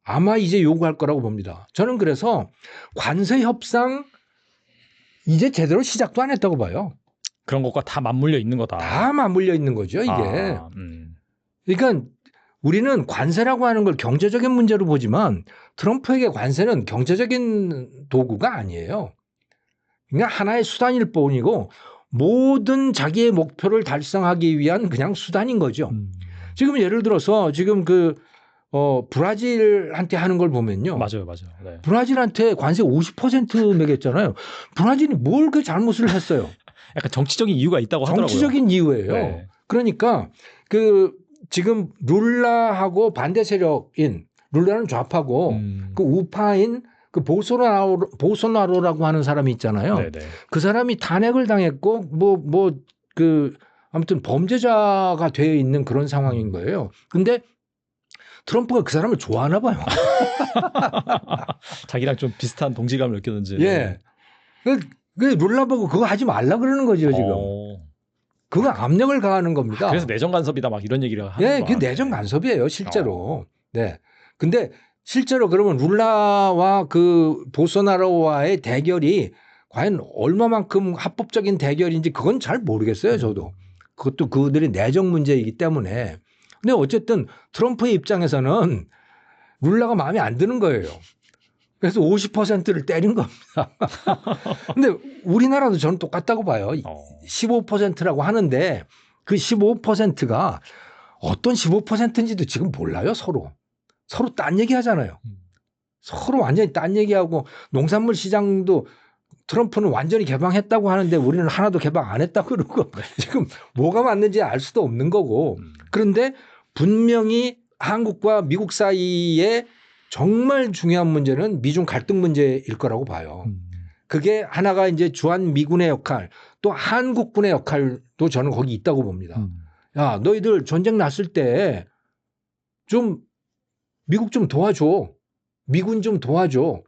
아마 이제 요구할 거라고 봅니다. 저는 그래서 관세 협상 이제 제대로 시작도 안 했다고 봐요. 그런 것과 다 맞물려 있는 거다. 다 맞물려 있는 거죠, 이게. 그러니까 우리는 관세라고 하는 걸 경제적인 문제로 보지만 트럼프에게 관세는 경제적인 도구가 아니에요. 그러니까 하나의 수단일 뿐이고 모든 자기의 목표를 달성하기 위한 그냥 수단인 거죠. 지금 예를 들어서 지금 브라질한테 하는 걸 보면요. 맞아요. 네. 브라질한테 관세 50% 매겼잖아요. 브라질이 뭘 그 잘못을 했어요. 약간 정치적인 이유가 있다고 하더라고요. 정치적인 이유예요. 네. 그러니까 지금 룰라하고 반대 세력인 룰라는 좌파고 그 우파인 보소나로라고 하는 사람이 있잖아요. 네네. 그 사람이 탄핵을 당했고 아무튼 범죄자가 되어 있는 그런 상황인 거예요. 근데 트럼프가 그 사람을 좋아하나 봐요. 자기랑 좀 비슷한 동질감을 느꼈는지. 예. 그 룰라 보고 그거 하지 말라 그러는 거죠, 지금. 그거 압력을 가하는 겁니다. 그래서 내정 간섭이다 막 이런 얘기를 하는 거예요. 예, 그게 내정 간섭이에요, 실제로. 네. 근데 실제로 그러면 룰라와 보소나로와의 대결이 과연 얼마만큼 합법적인 대결인지 그건 잘 모르겠어요, 저도. 그것도 그들의 내정 문제이기 때문에. 근데 어쨌든 트럼프의 입장에서는 룰라가 마음에 안 드는 거예요. 그래서 50%를 때린 겁니다. 근데 우리나라도 저는 똑같다고 봐요. 15%라고 하는데 그 15%가 어떤 15%인지도 지금 몰라요, 서로. 서로 딴 얘기 하잖아요. 서로 완전히 딴 얘기하고 농산물 시장도 트럼프는 완전히 개방했다고 하는데 우리는 하나도 개방 안 했다고 그러고 지금 뭐가 맞는지 알 수도 없는 거고. 그런데 분명히 한국과 미국 사이에 정말 중요한 문제는 미중 갈등 문제일 거라고 봐요. 그게 하나가 이제 주한 미군의 역할 또 한국군의 역할도 저는 거기 있다고 봅니다. 야, 너희들 전쟁 났을 때 좀 미국 좀 도와줘. 미군 좀 도와줘.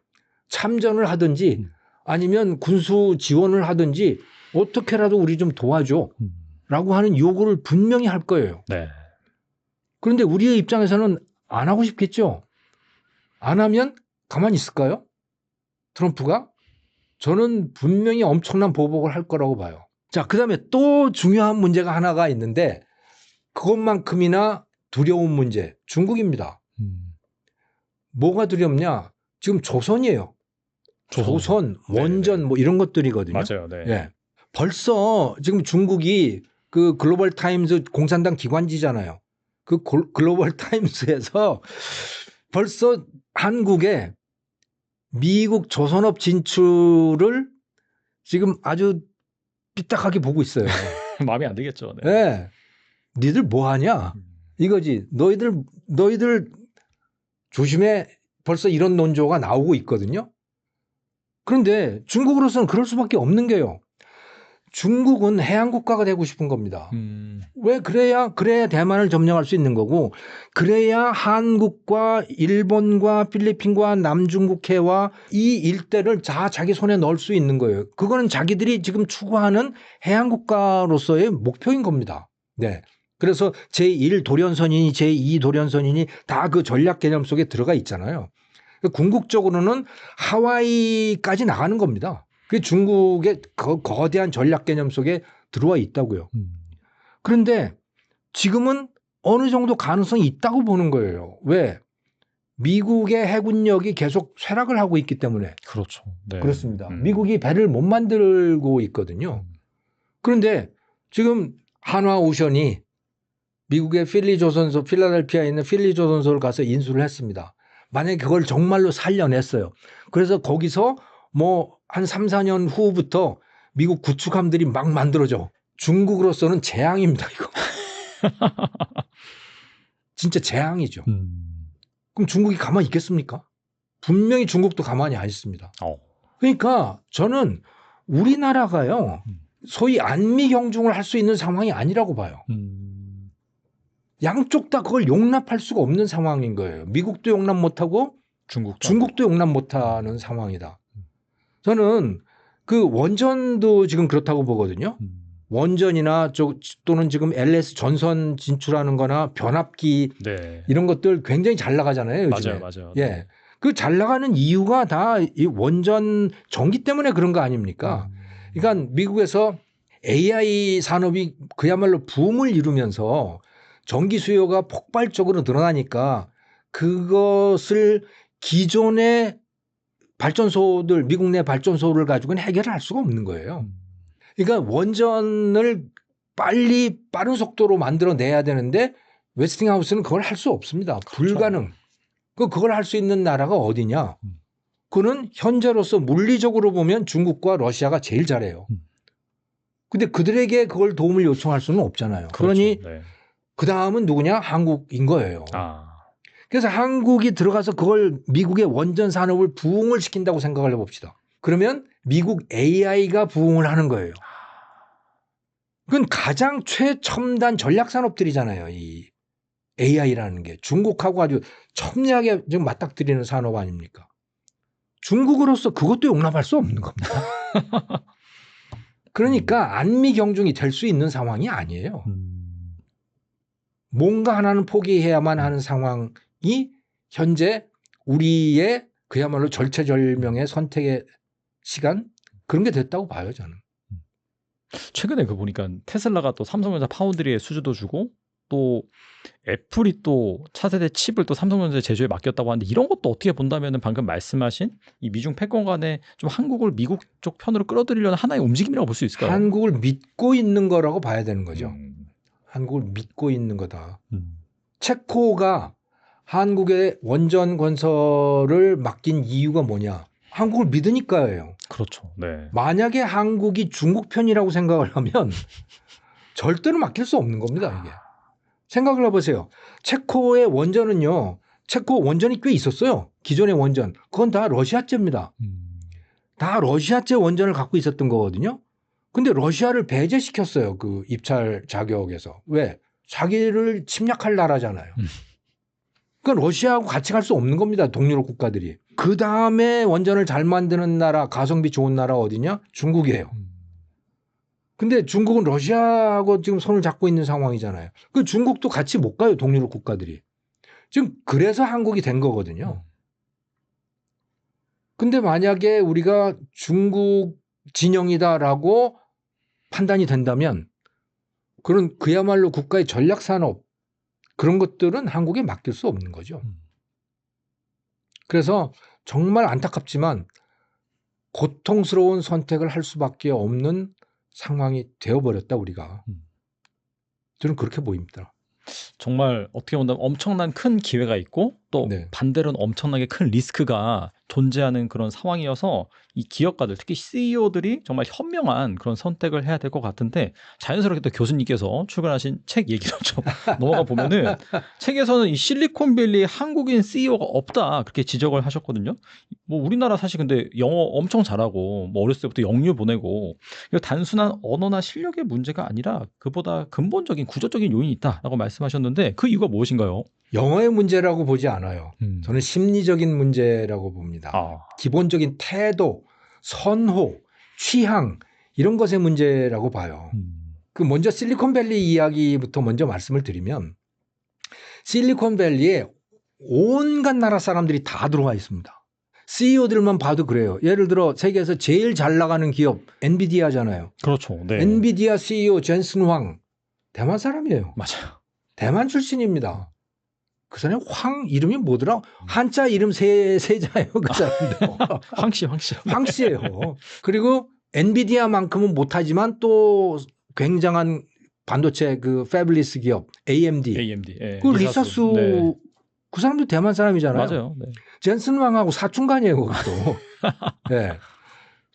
참전을 하든지 아니면 군수 지원을 하든지 어떻게라도 우리 좀 도와줘. 라고 하는 요구를 분명히 할 거예요. 네. 그런데 우리의 입장에서는 안 하고 싶겠죠. 안 하면 가만히 있을까요? 트럼프가? 저는 분명히 엄청난 보복을 할 거라고 봐요. 자, 그다음에 또 중요한 문제가 하나가 있는데 그것만큼이나 두려운 문제, 중국입니다. 뭐가 두렵냐? 지금 조선이에요. 조선, 원전 뭐 이런 것들이거든요. 맞아요. 네. 예. 벌써 지금 중국이 그 글로벌 타임즈 공산당 기관지잖아요. 그 글로벌 타임스에서 벌써 한국에 미국 조선업 진출을 지금 아주 삐딱하게 보고 있어요. 마음에 안 들겠죠. 네. 예. 니들 뭐 하냐? 이거지. 너희들 조심해. 벌써 이런 논조가 나오고 있거든요. 그런데 중국으로서는 그럴 수밖에 없는 게요. 중국은 해양 국가가 되고 싶은 겁니다. 왜 그래야 대만을 점령할 수 있는 거고, 그래야 한국과 일본과 필리핀과 남중국해와 이 일대를 다 자기 손에 넣을 수 있는 거예요. 그거는 자기들이 지금 추구하는 해양 국가로서의 목표인 겁니다. 네. 그래서 제1 도련선이니 제2 도련선이니 다 그 전략 개념 속에 들어가 있잖아요. 궁극적으로는 하와이까지 나가는 겁니다. 그게 중국의 거대한 전략 개념 속에 들어와 있다고요. 그런데 지금은 어느 정도 가능성이 있다고 보는 거예요. 왜? 미국의 해군력이 계속 쇠락을 하고 있기 때문에. 그렇죠. 네. 그렇습니다. 미국이 배를 못 만들고 있거든요. 그런데 지금 한화오션이 미국의 필라델피아에 있는 필리 조선소를 가서 인수를 했습니다. 만약에 그걸 정말로 살려냈어요. 그래서 거기서 뭐 한 3, 4년 후부터 미국 구축함들이 막 만들어져. 중국으로서는 재앙입니다, 이거. 진짜 재앙이죠. 그럼 중국이 가만히 있겠습니까? 분명히 중국도 가만히 안 있습니다. 그러니까 저는 우리나라가요, 소위 안미 경중을 할 수 있는 상황이 아니라고 봐요. 양쪽 다 그걸 용납할 수가 없는 상황인 거예요. 미국도 용납 못하고 중국도 용납 못하는 상황이다. 저는 그 원전도 지금 그렇다고 보거든요. 원전이나 또는 지금 LS 전선 진출하는 거나 변압기 네. 이런 것들 굉장히 잘 나가잖아요. 요즘에. 맞아요. 예. 그 잘 나가는 이유가 다 이 원전 전기 때문에 그런 거 아닙니까? 그러니까 미국에서 AI 산업이 그야말로 붐을 이루면서 전기 수요가 폭발적으로 늘어나니까 그것을 기존의 발전소들, 미국 내 발전소를 가지고는 해결을 할 수가 없는 거예요. 그러니까 원전을 빨리 빠른 속도로 만들어내야 되는데 웨스팅하우스는 그걸 할 수 없습니다. 그렇죠. 불가능. 그걸 할 수 있는 나라가 어디냐? 그는 현재로서 물리적으로 보면 중국과 러시아가 제일 잘해요. 근데 그들에게 그걸 도움을 요청할 수는 없잖아요. 그렇죠. 그러니 네. 그 다음은 누구냐? 한국인 거예요. 아. 그래서 한국이 들어가서 그걸 미국의 원전 산업을 부흥을 시킨다고 생각을 해봅시다. 그러면 미국 AI가 부흥을 하는 거예요. 그건 가장 최첨단 전략 산업들이잖아요. 이 AI라는 게 중국하고 아주 첨예하게 지금 맞닥뜨리는 산업 아닙니까? 중국으로서 그것도 용납할 수 없는 겁니다. 그러니까 안미 경중이 될 수 있는 상황이 아니에요. 뭔가 하나는 포기해야만 하는 상황이 현재 우리의 그야말로 절체절명의 선택의 시간 그런 게 됐다고 봐요, 저는. 최근에 그 보니까 테슬라가 또 삼성전자 파운드리에 수주도 주고 또 애플이 또 차세대 칩을 또 삼성전자 제조에 맡겼다고 하는데 이런 것도 어떻게 본다면은 방금 말씀하신 이 미중 패권 간에 좀 한국을 미국 쪽 편으로 끌어들이려는 하나의 움직임이라고 볼 수 있을까요? 한국을 믿고 있는 거라고 봐야 되는 거죠. 한국을 믿고 있는 거다. 체코가 한국의 원전 건설을 맡긴 이유가 뭐냐? 한국을 믿으니까예요. 그렇죠. 네. 만약에 한국이 중국 편이라고 생각을 하면 절대로 맡길 수 없는 겁니다. 이게. 생각을 해보세요. 체코의 원전은요. 체코 원전이 꽤 있었어요. 기존의 원전. 그건 다 러시아제입니다. 다 러시아제 원전을 갖고 있었던 거거든요. 근데 러시아를 배제시켰어요. 그 입찰 자격에서. 왜? 자기를 침략할 나라잖아요. 그러니까 러시아하고 같이 갈 수 없는 겁니다. 동유럽 국가들이. 그 다음에 원전을 잘 만드는 나라, 가성비 좋은 나라 어디냐? 중국이에요. 근데 중국은 러시아하고 지금 손을 잡고 있는 상황이잖아요. 그 중국도 같이 못 가요. 동유럽 국가들이. 지금 그래서 한국이 된 거거든요. 근데 만약에 우리가 중국 진영이다라고 판단이 된다면 그런 그야말로 국가의 전략 산업 그런 것들은 한국에 맡길 수 없는 거죠. 그래서 정말 안타깝지만 고통스러운 선택을 할 수밖에 없는 상황이 되어버렸다 우리가. 저는 그렇게 보입니다. 정말 어떻게 본다면 엄청난 큰 기회가 있고 또 네. 반대로는 엄청나게 큰 리스크가 존재하는 그런 상황이어서 이 기업가들 특히 CEO들이 정말 현명한 그런 선택을 해야 될 것 같은데 자연스럽게 또 교수님께서 출간하신 책 얘기로 좀 넘어가 보면은 책에서는 이 실리콘밸리에 한국인 CEO가 없다 그렇게 지적을 하셨거든요. 뭐 우리나라 사실 근데 영어 엄청 잘하고 뭐 어렸을 때부터 영유 보내고 이거 단순한 언어나 실력의 문제가 아니라 그보다 근본적인 구조적인 요인이 있다라고 말씀하셨는데 그 이유가 무엇인가요? 영어의 문제라고 보지 않아요. 저는 심리적인 문제라고 봅니다. 아. 기본적인 태도, 선호, 취향 이런 것의 문제라고 봐요. 그 먼저 실리콘밸리 이야기부터 먼저 말씀을 드리면 실리콘밸리에 온갖 나라 사람들이 다 들어와 있습니다. CEO들만 봐도 그래요. 예를 들어 세계에서 제일 잘 나가는 기업 엔비디아잖아요. 그렇죠. 네. 엔비디아 CEO 젠슨 황 대만 사람이에요. 맞아요. 대만 출신입니다. 그 사람이 황 이름이 뭐더라? 한자 이름 세자예요. 그 사람도. 황씨. 황씨예요. 그리고 엔비디아만큼은 못하지만 또 굉장한 반도체 그 패블리스 기업 AMD. 예. 그 리사수 네. 그 사람도 대만 사람이잖아요. 맞아요. 네. 젠슨 왕하고 사촌간이에요. 그것도. 네.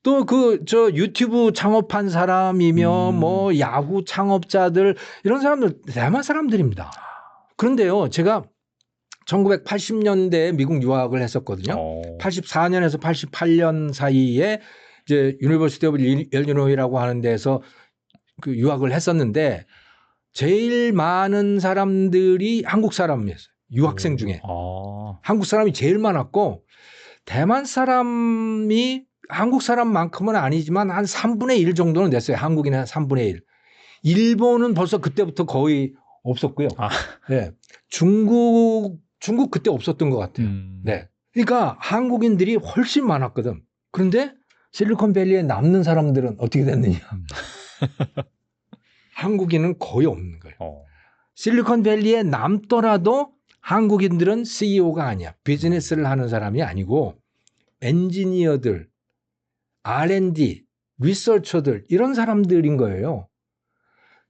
또 그 저 유튜브 창업한 사람이며 뭐 야후 창업자들 이런 사람들 대만 사람들입니다. 그런데요, 제가 1980년대에 미국 유학을 했었거든요. 84년에서 88년 사이에 이제 유니버시티 오브 일리노이라고 하는 데서 그 유학을 했었는데 제일 많은 사람들이 한국 사람이었어요. 유학생 중에. 한국 사람이 제일 많았고 대만 사람이 한국 사람만큼은 아니지만 한 3분의 1 정도는 됐어요. 한국인의 한 3분의 1. 일본은 벌써 그때부터 거의 없었고요. 네. 중국 그때 없었던 것 같아요. 네. 그러니까 한국인들이 훨씬 많았거든. 그런데 실리콘밸리에 남는 사람들은 어떻게 됐느냐. 한국인은 거의 없는 거예요. 실리콘밸리에 남더라도 한국인들은 CEO가 아니야. 비즈니스를 하는 사람이 아니고 엔지니어들, R&D, 리서처들 이런 사람들인 거예요.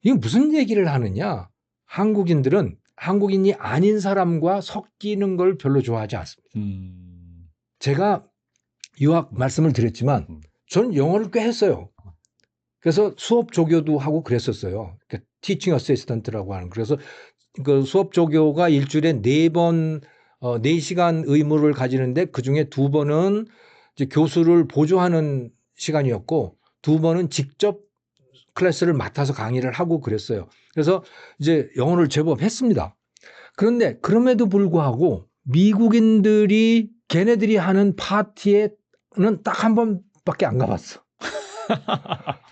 이게 무슨 얘기를 하느냐. 한국인들은 한국인이 아닌 사람과 섞이는 걸 별로 좋아하지 않습니다. 제가 유학 말씀을 드렸지만 저는 영어를 꽤 했어요. 그래서 수업 조교도 하고 그랬었어요. 그러니까 티칭 어시스턴트라고 하는. 그래서 그 수업 조교가 일주일에 4번 4시간 의무를 가지는데 그중에 2번은 이제 교수를 보조하는 시간이었고 2번은 직접 클래스를 맡아서 강의를 하고 그랬어요. 그래서 이제 영어를 제법 했습니다. 그런데 그럼에도 불구하고 미국인들이 걔네들이 하는 파티에는 딱 한 번밖에 안 가봤어.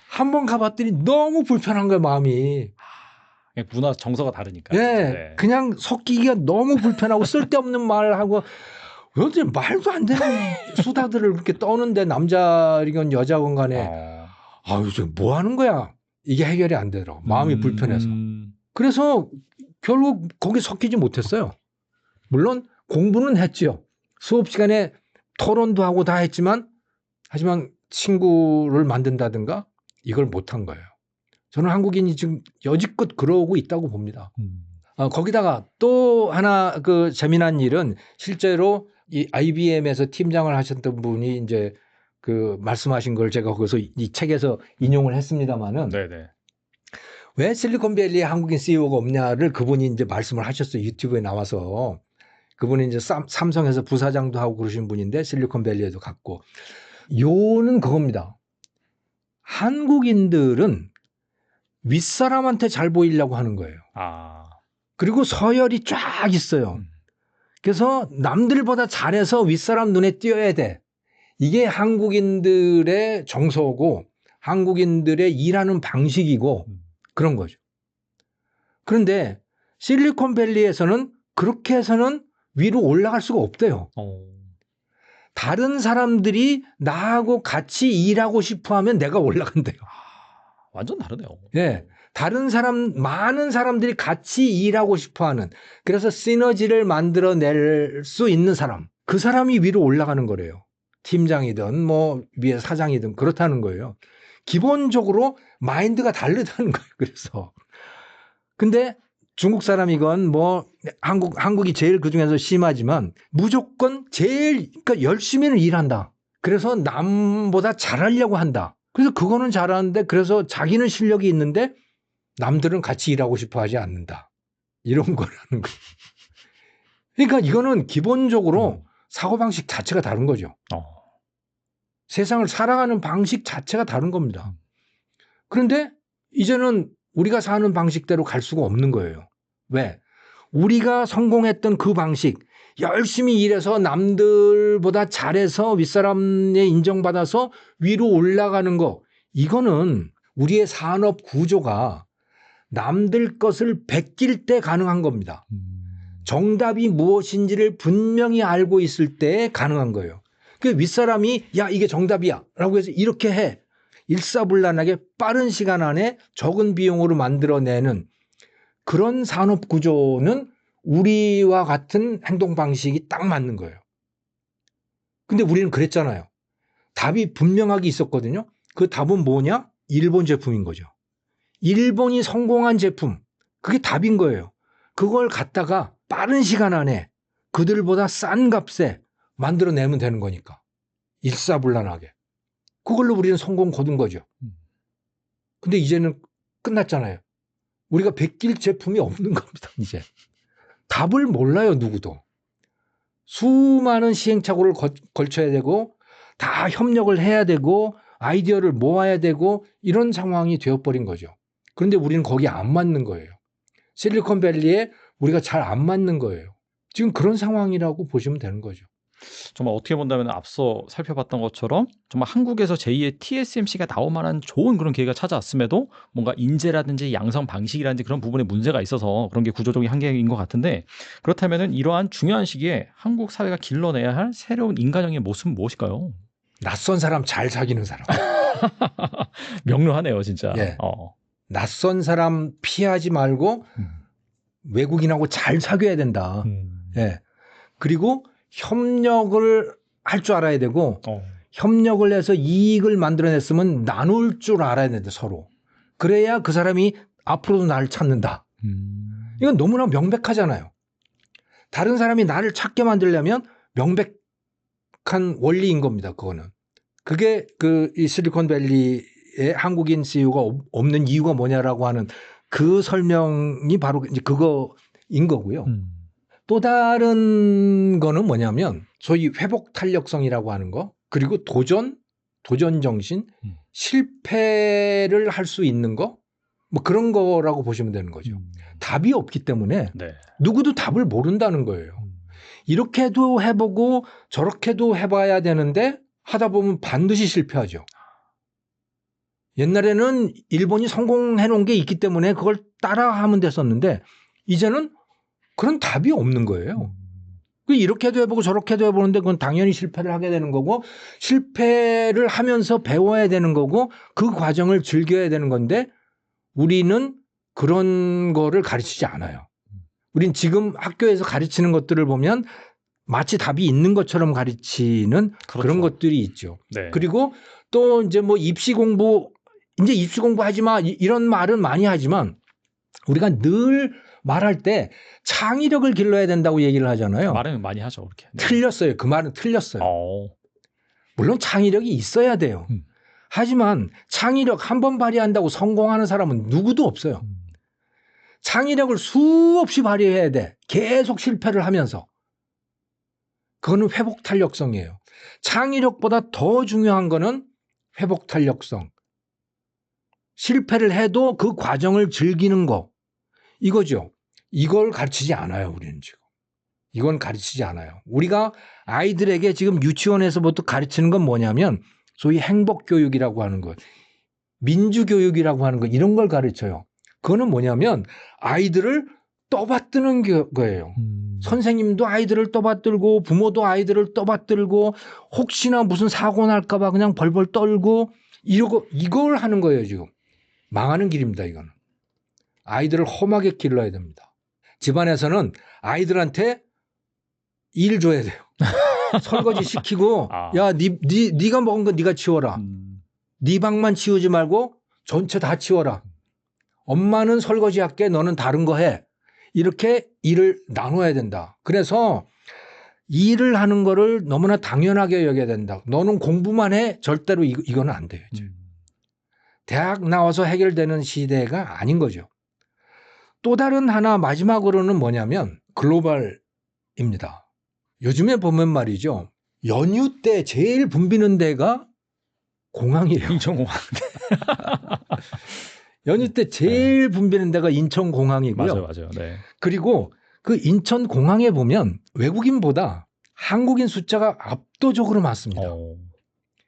한 번 가봤더니 너무 불편한 거야, 마음이. 문화 정서가 다르니까. 네, 그냥 섞이기가 너무 불편하고 쓸데없는 말을 하고 요새 말도 안 되는 수다들을 그렇게 떠는데 남자이건 여자건 간에 아유, 뭐 하는 거야? 이게 해결이 안 되더라고. 마음이 불편해서. 그래서 결국 거기 섞이지 못했어요. 물론 공부는 했지요. 수업 시간에 토론도 하고 다 했지만 하지만 친구를 만든다든가 이걸 못한 거예요. 저는 한국인이 지금 여지껏 그러고 있다고 봅니다. 거기다가 또 하나 그 재미난 일은 실제로 이 IBM에서 팀장을 하셨던 분이 이제 그 말씀하신 걸 제가 거기서 이 책에서 인용을 했습니다마는 왜 실리콘밸리에 한국인 CEO가 없냐를 그분이 이제 말씀을 하셨어요. 유튜브에 나와서. 그분이 이제 삼성에서 부사장도 하고 그러신 분인데 실리콘밸리에도 갔고. 요는 그겁니다. 한국인들은 윗사람한테 잘 보이려고 하는 거예요. 그리고 서열이 쫙 있어요. 그래서 남들보다 잘해서 윗사람 눈에 띄어야 돼. 이게 한국인들의 정서고 한국인들의 일하는 방식이고 그런 거죠. 그런데 실리콘밸리에서는 그렇게 해서는 위로 올라갈 수가 없대요. 다른 사람들이 나하고 같이 일하고 싶어 하면 내가 올라간대요. 완전 다르네요. 네. 다른 사람, 많은 사람들이 같이 일하고 싶어 하는, 그래서 시너지를 만들어낼 수 있는 사람. 그 사람이 위로 올라가는 거래요. 팀장이든 뭐 위에 사장이든 그렇다는 거예요. 기본적으로 마인드가 다르다는 거예요. 그래서 근데 중국 사람이건 뭐 한국이 제일 그중에서 심하지만 무조건 제일 그러니까 열심히는 일한다. 그래서 남보다 잘하려고 한다. 그래서 그거는 잘하는데 그래서 자기는 실력이 있는데 남들은 같이 일하고 싶어 하지 않는다. 이런 거라는 거. 그러니까 이거는 기본적으로 사고방식 자체가 다른 거죠. 세상을 살아가는 방식 자체가 다른 겁니다. 그런데 이제는 우리가 사는 방식대로 갈 수가 없는 거예요. 왜? 우리가 성공했던 그 방식, 열심히 일해서 남들보다 잘해서 윗사람에 인정받아서 위로 올라가는 거, 이거는 우리의 산업 구조가 남들 것을 베낄 때 가능한 겁니다. 정답이 무엇인지를 분명히 알고 있을 때 가능한 거예요. 그 윗사람이 야 이게 정답이야 라고 해서 이렇게 해. 일사불란하게 빠른 시간 안에 적은 비용으로 만들어내는 그런 산업 구조는 우리와 같은 행동 방식이 딱 맞는 거예요. 근데 우리는 그랬잖아요. 답이 분명하게 있었거든요. 그 답은 뭐냐? 일본 제품인 거죠. 일본이 성공한 제품. 그게 답인 거예요. 그걸 갖다가 빠른 시간 안에 그들보다 싼 값에 만들어내면 되는 거니까. 일사불란하게. 그걸로 우리는 성공 거둔 거죠. 근데 이제는 끝났잖아요. 우리가 베낄 제품이 없는 겁니다. 이제. 답을 몰라요. 누구도. 수많은 시행착오를 걸쳐야 되고 다 협력을 해야 되고 아이디어를 모아야 되고 이런 상황이 되어버린 거죠. 그런데 우리는 거기에 안 맞는 거예요. 실리콘밸리에 우리가 잘 안 맞는 거예요. 지금 그런 상황이라고 보시면 되는 거죠. 정말 어떻게 본다면 앞서 살펴봤던 것처럼 정말 한국에서 제2의 TSMC가 나올 만한 좋은 그런 기회가 찾아왔음에도 뭔가 인재라든지 양성 방식이라든지 그런 부분에 문제가 있어서 그런 게 구조적인 한계인 것 같은데, 그렇다면 이러한 중요한 시기에 한국 사회가 길러내야 할 새로운 인간형의 모습은 무엇일까요? 낯선 사람 잘 사귀는 사람. 명료하네요, 진짜. 예. 낯선 사람 피하지 말고 외국인하고 잘 사귀어야 된다. 예. 그리고 협력을 할 줄 알아야 되고 협력을 해서 이익을 만들어냈으면 나눌 줄 알아야 된다. 서로. 그래야 그 사람이 앞으로도 나를 찾는다. 이건 너무나 명백하잖아요. 다른 사람이 나를 찾게 만들려면 명백한 원리인 겁니다. 그거는. 그게 이 실리콘밸리에 한국인 CEO가 없는 이유가 뭐냐라고 하는 그 설명이 바로 이제 그거인 거고요. 또 다른 거는 뭐냐면 소위 회복 탄력성이라고 하는 거, 그리고 도전 정신, 실패를 할 수 있는 거, 뭐 그런 거라고 보시면 되는 거죠. 답이 없기 때문에 네. 누구도 답을 모른다는 거예요. 이렇게도 해보고 저렇게도 해봐야 되는데 하다 보면 반드시 실패하죠. 옛날에는 일본이 성공해 놓은 게 있기 때문에 그걸 따라하면 됐었는데 이제는 그런 답이 없는 거예요. 이렇게도 해보고 저렇게도 해보는데 그건 당연히 실패를 하게 되는 거고 실패를 하면서 배워야 되는 거고 그 과정을 즐겨야 되는 건데 우리는 그런 거를 가르치지 않아요. 우린 지금 학교에서 가르치는 것들을 보면 마치 답이 있는 것처럼 가르치는 그렇죠. 그런 것들이 있죠. 네. 그리고 또 이제 뭐 입시 공부 하지 마 이런 말은 많이 하지만 우리가 늘 말할 때 창의력을 길러야 된다고 얘기를 하잖아요. 말은 많이 하죠, 그렇게. 네. 틀렸어요. 그 말은 틀렸어요. 물론 창의력이 있어야 돼요. 하지만 창의력 한 번 발휘한다고 성공하는 사람은 누구도 없어요. 창의력을 수없이 발휘해야 돼. 계속 실패를 하면서. 그거는 회복 탄력성이에요. 창의력보다 더 중요한 거는 회복 탄력성. 실패를 해도 그 과정을 즐기는 거. 이거죠. 이걸 가르치지 않아요, 우리는 지금. 이건 가르치지 않아요. 우리가 아이들에게 지금 유치원에서부터 가르치는 건 뭐냐면 소위 행복교육이라고 하는 것, 민주교육이라고 하는 것, 이런 걸 가르쳐요. 그거는 뭐냐면 아이들을 떠받드는 거예요. 선생님도 아이들을 떠받들고 부모도 아이들을 떠받들고 혹시나 무슨 사고 날까 봐 그냥 벌벌 떨고 이걸 하는 거예요, 지금. 망하는 길입니다, 이거는. 아이들을 험하게 길러야 됩니다. 집안에서는 아이들한테 일 줘야 돼요. 설거지 시키고 아. 야, 네가 먹은 거 네가 치워라. 네 방만 치우지 말고 전체 다 치워라. 엄마는 설거지 할게. 너는 다른 거 해. 이렇게 일을 나눠야 된다. 그래서 일을 하는 거를 너무나 당연하게 여겨야 된다. 너는 공부만 해. 절대로 이거는 안 돼요. 이제. 대학 나와서 해결되는 시대가 아닌 거죠. 또 다른 하나 마지막으로는 뭐냐면 글로벌입니다. 요즘에 보면 말이죠. 연휴 때 제일 붐비는 데가 공항이에요. 인천공항. 연휴 때 제일 붐비는 데가 인천공항이고요. 맞아요. 네. 그리고 그 인천공항에 보면 외국인보다 한국인 숫자가 압도적으로 많습니다.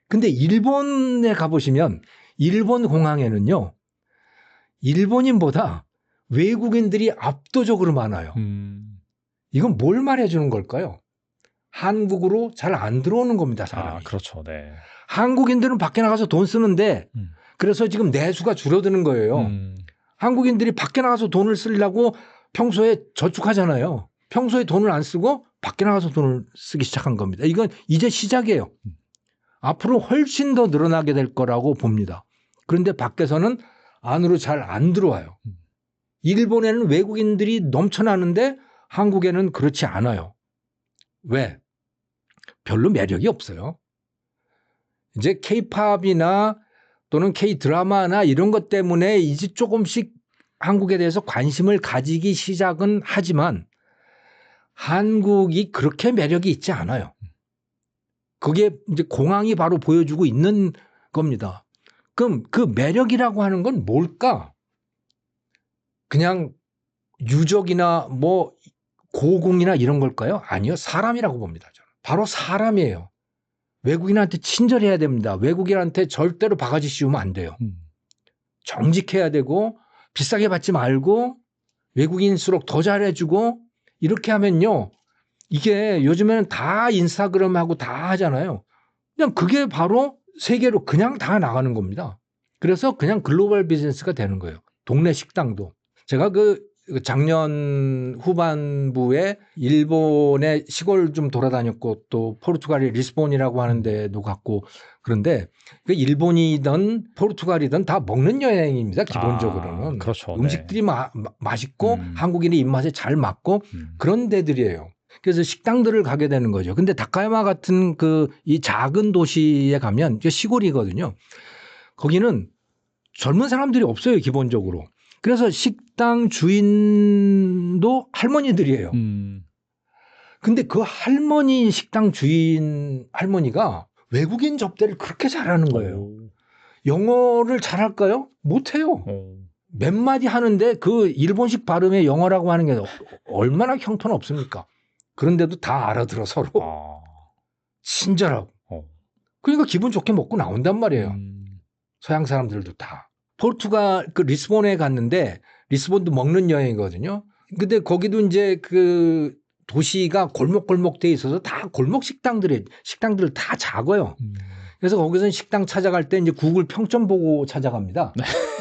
근데 일본에 가보시면 일본 공항에는요. 일본인보다 외국인들이 압도적으로 많아요. 이건 뭘 말해주는 걸까요? 한국으로 잘 안 들어오는 겁니다. 사람이. 아, 그렇죠. 네. 한국인들은 밖에 나가서 돈 쓰는데 그래서 지금 내수가 줄어드는 거예요. 한국인들이 밖에 나가서 돈을 쓰려고 평소에 저축하잖아요. 평소에 돈을 안 쓰고 밖에 나가서 돈을 쓰기 시작한 겁니다. 이건 이제 시작이에요. 앞으로 훨씬 더 늘어나게 될 거라고 봅니다. 그런데 밖에서는 안으로 잘 안 들어와요. 일본에는 외국인들이 넘쳐나는데 한국에는 그렇지 않아요. 왜? 별로 매력이 없어요. 이제 K-팝이나 또는 K-드라마나 이런 것 때문에 이제 조금씩 한국에 대해서 관심을 가지기 시작은 하지만 한국이 그렇게 매력이 있지 않아요. 그게 이제 공항이 바로 보여주고 있는 겁니다. 그럼 그 매력이라고 하는 건 뭘까? 그냥 유적이나 뭐 고궁이나 이런 걸까요? 아니요. 사람이라고 봅니다. 저는. 바로 사람이에요. 외국인한테 친절해야 됩니다. 외국인한테 절대로 바가지 씌우면 안 돼요. 정직해야 되고 비싸게 받지 말고 외국인일수록 더 잘해주고 이렇게 하면요. 이게 요즘에는 다 인스타그램하고 다 하잖아요. 그냥 그게 바로 세계로 그냥 다 나가는 겁니다. 그래서 그냥 글로벌 비즈니스가 되는 거예요. 동네 식당도. 제가 그 작년 후반부에 일본의 시골 좀 돌아다녔고 또 포르투갈의 리스본이라고 하는 데도 갔고 그런데 그 일본이든 포르투갈이든 다 먹는 여행입니다. 기본적으로는. 그렇죠. 음식들이 맛있고 한국인의 입맛에 잘 맞고 그런 데들이에요. 그래서 식당들을 가게 되는 거죠. 근데 다카야마 같은 그 이 작은 도시에 가면 시골이거든요. 거기는 젊은 사람들이 없어요. 기본적으로. 그래서 식당 주인도 할머니들이에요. 근데 그 할머니 식당 주인 할머니가 외국인 접대를 그렇게 잘하는 거예요. 영어를 잘할까요? 못해요. 몇 마디 하는데 그 일본식 발음의 영어라고 하는 게 얼마나 형편없습니까? 그런데도 다 알아들어 서로. 친절하고. 그러니까 기분 좋게 먹고 나온단 말이에요. 서양 사람들도 다. 포르투갈 그 리스본에 갔는데 리스본도 먹는 여행이거든요. 근데 거기도 이제 그 도시가 골목골목 돼 있어서 다 골목 식당들 다 작아요. 그래서 거기서 식당 찾아갈 때 이제 구글 평점 보고 찾아갑니다.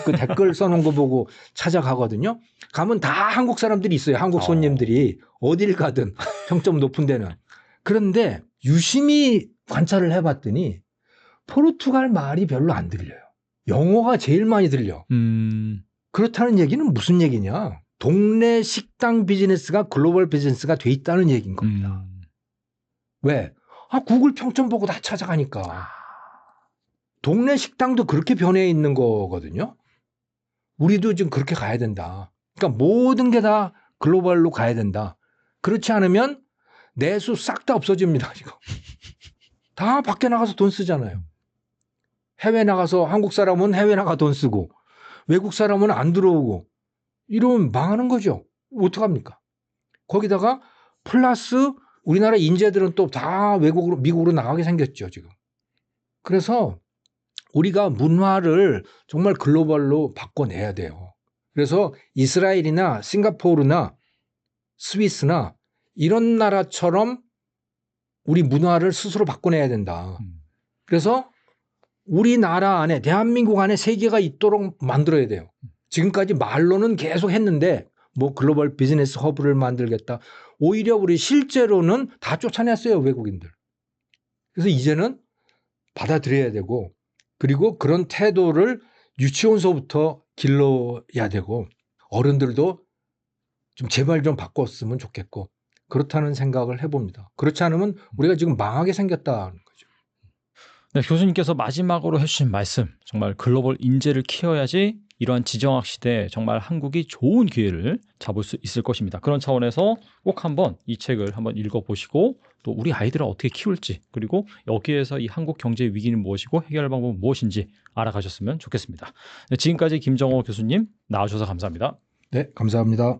그 댓글 써놓은 거 보고 찾아가거든요. 가면 다 한국 사람들이 있어요. 한국 손님들이 어딜 가든 평점 높은 데는. 그런데 유심히 관찰을 해봤더니 포르투갈 말이 별로 안 들려요. 영어가 제일 많이 들려. 그렇다는 얘기는 무슨 얘기냐? 동네 식당 비즈니스가 글로벌 비즈니스가 돼 있다는 얘기인 겁니다. 왜? 구글 평점 보고 다 찾아가니까. 동네 식당도 그렇게 변해 있는 거거든요. 우리도 지금 그렇게 가야 된다. 그러니까 모든 게 다 글로벌로 가야 된다. 그렇지 않으면 내수 싹 다 없어집니다. 이거. 다 밖에 나가서 돈 쓰잖아요. 해외 나가서 한국 사람은 해외 나가 돈 쓰고 외국 사람은 안 들어오고 이러면 망하는 거죠. 어떡합니까? 거기다가 플러스 우리나라 인재들은 또 다 외국으로 미국으로 나가게 생겼죠. 지금. 그래서 우리가 문화를 정말 글로벌로 바꿔내야 돼요. 그래서 이스라엘이나 싱가포르나 스위스나 이런 나라처럼 우리 문화를 스스로 바꿔내야 된다. 그래서 우리나라 안에 대한민국 안에 세계가 있도록 만들어야 돼요. 지금까지 말로는 계속 했는데 뭐 글로벌 비즈니스 허브를 만들겠다. 오히려 우리 실제로는 다 쫓아냈어요. 외국인들. 그래서 이제는 받아들여야 되고 그리고 그런 태도를 유치원서부터 길러야 되고 어른들도 좀 제발 좀 바꿨으면 좋겠고 그렇다는 생각을 해봅니다. 그렇지 않으면 우리가 지금 망하게 생겼다는 거죠. 네, 교수님께서 마지막으로 해주신 말씀, 정말 글로벌 인재를 키워야지 이러한 지정학 시대에 정말 한국이 좋은 기회를 잡을 수 있을 것입니다. 그런 차원에서 꼭 한번 이 책을 한번 읽어보시고 또 우리 아이들을 어떻게 키울지 그리고 여기에서 이 한국 경제 위기는 무엇이고 해결 방법은 무엇인지 알아가셨으면 좋겠습니다. 네, 지금까지 김정호 교수님 나와주셔서 감사합니다. 네, 감사합니다.